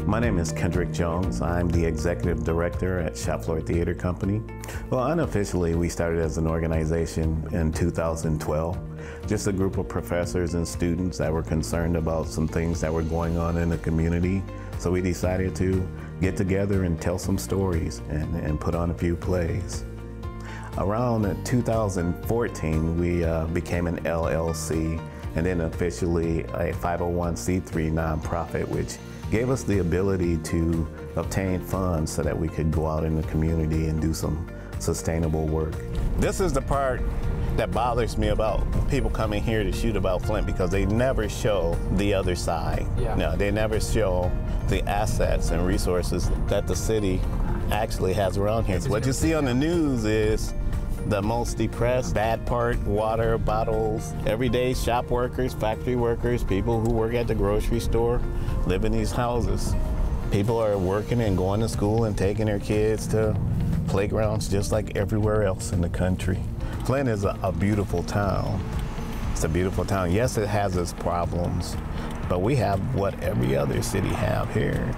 My name is Kendrick Jones. I'm the executive director at Shop Floor Theater Company. Well, unofficially, we started as an organization in 2012. Just a group of professors and students that were concerned about some things that were going on in the community. So we decided to get together and tell some stories and put on a few plays. Around 2014, we became an LLC and then officially a 501c3 nonprofit, which gave us the ability to obtain funds so that we could go out in the community and do some sustainable work. This is the part that bothers me about people coming here to shoot about Flint, because they never show the other side. Yeah. No, they never show the assets and resources that the city actually has around here. So what you see on the news is the most depressed, bad part: water, bottles, everyday shop workers, factory workers, people who work at the grocery store, live in these houses. People are working and going to school and taking their kids to playgrounds just like everywhere else in the country. Flint is a beautiful town. It's a beautiful town. Yes, it has its problems, but we have what every other city have here.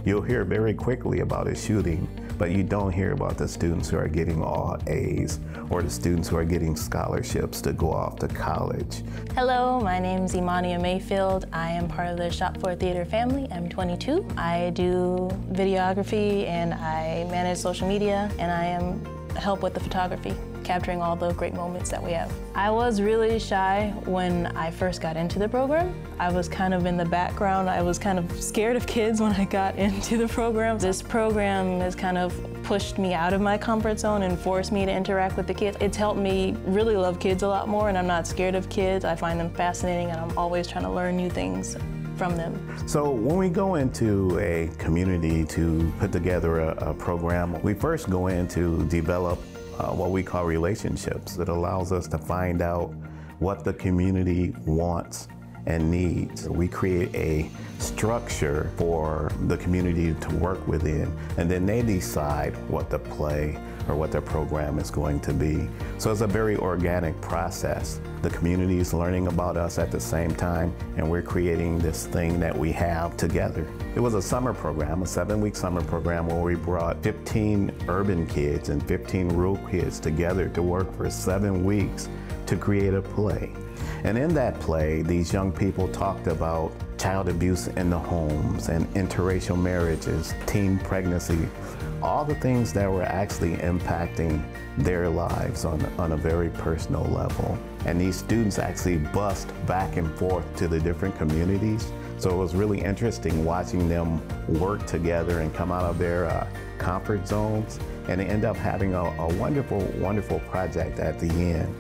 You'll hear very quickly about a shooting, but you don't hear about the students who are getting all A's or the students who are getting scholarships to go off to college. Hello, my name's Imania Mayfield. I am part of the Shop Floor Theater family. I'm 22. I do videography and I manage social media, and I help with the photography, capturing all the great moments that we have. I was really shy when I first got into the program. I was kind of in the background. I was kind of scared of kids when I got into the program. This program has kind of pushed me out of my comfort zone and forced me to interact with the kids. It's helped me really love kids a lot more, and I'm not scared of kids. I find them fascinating, and I'm always trying to learn new things from them. So when we go into a community to put together a program, we first go in to develop what we call relationships. It allows us to find out what the community wants and needs. We create a structure for the community to work within, and then they decide what the play or what their program is going to be. So it's a very organic process. The community is learning about us at the same time, and we're creating this thing that we have together. It was a summer program, a 7-week summer program, where we brought 15 urban kids and 15 rural kids together to work for 7 weeks to create a play. And in that play, these young people talked about child abuse in the homes and interracial marriages, teen pregnancy, all the things that were actually impacting their lives on a very personal level. And these students actually bussed back and forth to the different communities. So it was really interesting watching them work together and come out of their comfort zones, and they end up having a wonderful, wonderful project at the end.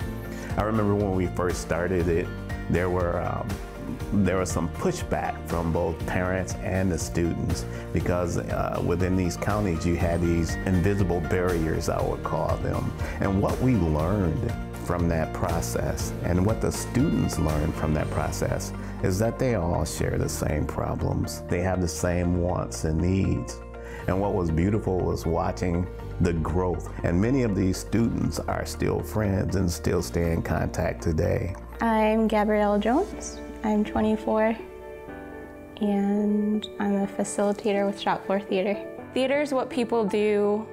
I remember when we first started it, there was some pushback from both parents and the students, because within these counties you had these invisible barriers, I would call them. And what we learned from that process, and what the students learned from that process, is that they all share the same problems. They have the same wants and needs. And what was beautiful was watching the growth. And many of these students are still friends and still stay in contact today. I'm Gabrielle Jones. I'm 24, and I'm a facilitator with Shop Floor Theater. Theater is what people do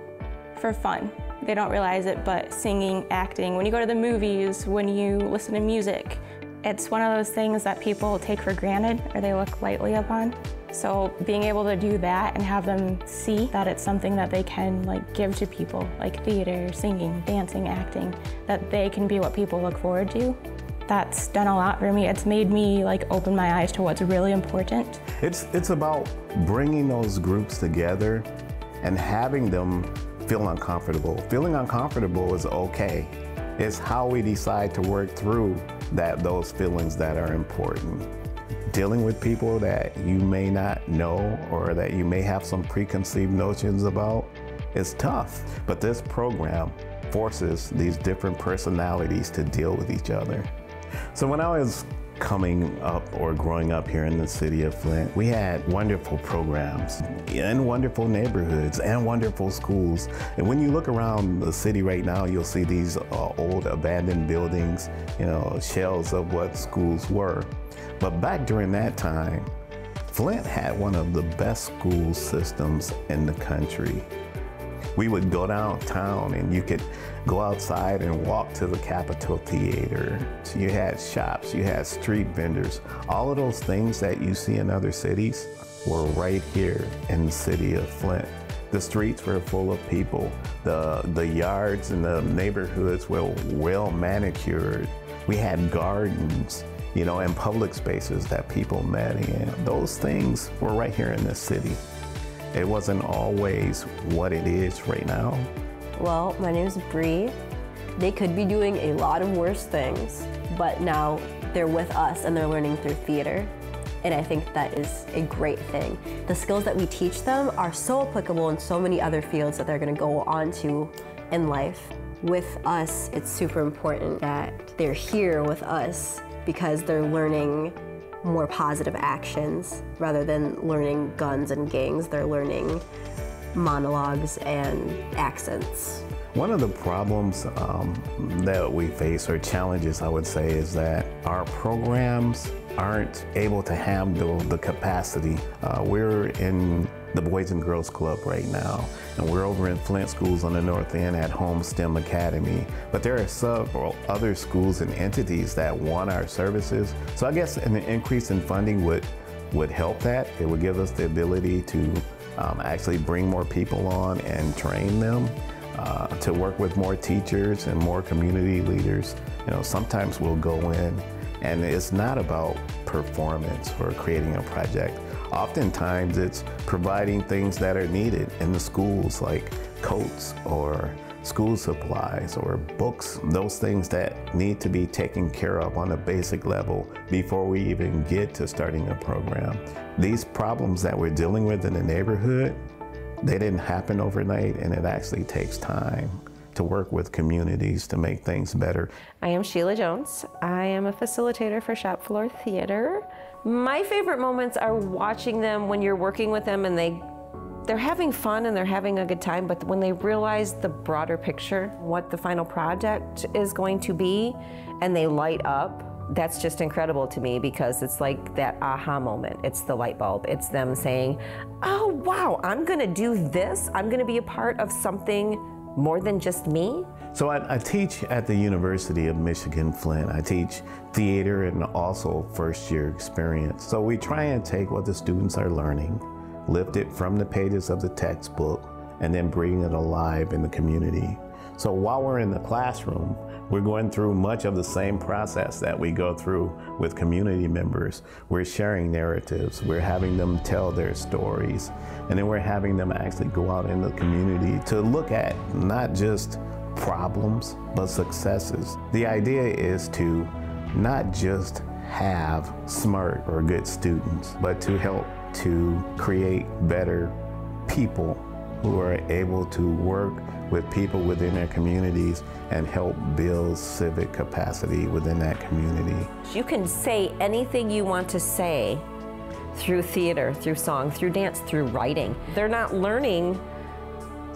for fun. They don't realize it, but singing, acting, when you go to the movies, when you listen to music, it's one of those things that people take for granted or they look lightly upon. So being able to do that and have them see that it's something that they can give to people, like theater, singing, dancing, acting, that they can be what people look forward to. That's done a lot for me. It's made me open my eyes to what's really important. It's about bringing those groups together and having them feel uncomfortable. Feeling uncomfortable is okay. It's how we decide to work through those feelings that are important. Dealing with people that you may not know or that you may have some preconceived notions about is tough. But this program forces these different personalities to deal with each other. So when I was coming up or growing up here in the city of Flint, we had wonderful programs in wonderful neighborhoods and wonderful schools. And when you look around the city right now, you'll see these old abandoned buildings, shells of what schools were. But back during that time, Flint had one of the best school systems in the country. We would go downtown and you could go outside and walk to the Capitol Theater. So you had shops, you had street vendors. All of those things that you see in other cities were right here in the city of Flint. The streets were full of people. The yards and the neighborhoods were well manicured. We had gardens, you know, and public spaces that people met in. Those things were right here in this city. It wasn't always what it is right now. Well, my name is Bree. They could be doing a lot of worse things, but now they're with us and they're learning through theater. And I think that is a great thing. The skills that we teach them are so applicable in so many other fields that they're gonna go on to in life. With us, it's super important that they're here with us because they're learning more positive actions rather than learning guns and gangs. They're learning monologues and accents. One of the problems that we face, or challenges I would say, is that our programs aren't able to handle the capacity. We're in the Boys and Girls Club right now, and we're over in Flint Schools on the North End at Home STEM Academy. But there are several other schools and entities that want our services. So I guess an increase in funding would help that. It would give us the ability to actually bring more people on and train them, to work with more teachers and more community leaders. You know, sometimes we'll go in and it's not about performance or creating a project. Oftentimes it's providing things that are needed in the schools, like coats or school supplies or books, those things that need to be taken care of on a basic level before we even get to starting a program. These problems that we're dealing with in the neighborhood, they didn't happen overnight, and it actually takes time to work with communities to make things better. I am Sheila Jones. I am a facilitator for Shop Floor Theater. My favorite moments are watching them when you're working with them and they're having fun and they're having a good time, but when they realize the broader picture, what the final project is going to be, and they light up, that's just incredible to me, because it's like that aha moment. It's the light bulb. It's them saying, oh wow, I'm gonna do this. I'm gonna be a part of something more than just me. So I teach at the University of Michigan Flint. I teach theater and also first year experience. So we try and take what the students are learning, lift it from the pages of the textbook, and then bring it alive in the community. So while we're in the classroom, we're going through much of the same process that we go through with community members. We're sharing narratives, we're having them tell their stories, and then we're having them actually go out in the community to look at not just problems, but successes. The idea is to not just have smart or good students, but to help to create better people who are able to work with people within their communities and help build civic capacity within that community. You can say anything you want to say through theater, through song, through dance, through writing. They're not learning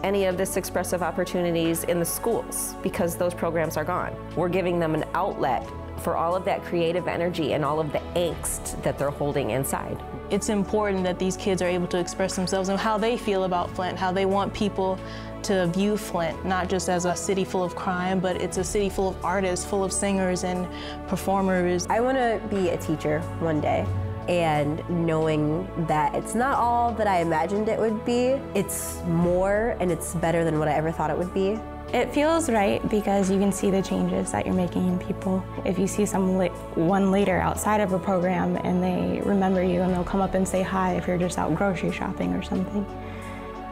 any of this expressive opportunities in the schools because those programs are gone. We're giving them an outlet for all of that creative energy and all of the angst that they're holding inside. It's important that these kids are able to express themselves and how they feel about Flint, how they want people to view Flint, not just as a city full of crime, but it's a city full of artists, full of singers and performers. I want to be a teacher one day, and knowing that it's not all that I imagined it would be, it's more and it's better than what I ever thought it would be. It feels right because you can see the changes that you're making in people. If you see someone later outside of a program and they remember you and they'll come up and say hi if you're just out grocery shopping or something,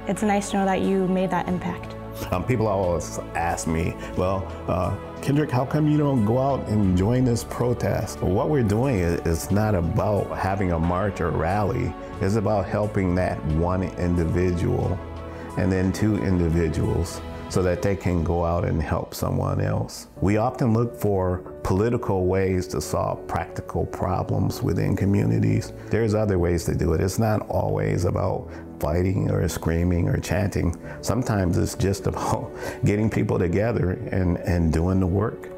it's nice to know that you made that impact. People always ask me, well, Kendrick, how come you don't go out and join this protest? Well, what we're doing is not about having a march or rally. It's about helping that one individual and then two individuals so that they can go out and help someone else. We often look for political ways to solve practical problems within communities. There's other ways to do it. It's not always about fighting or screaming or chanting. Sometimes it's just about getting people together and doing the work.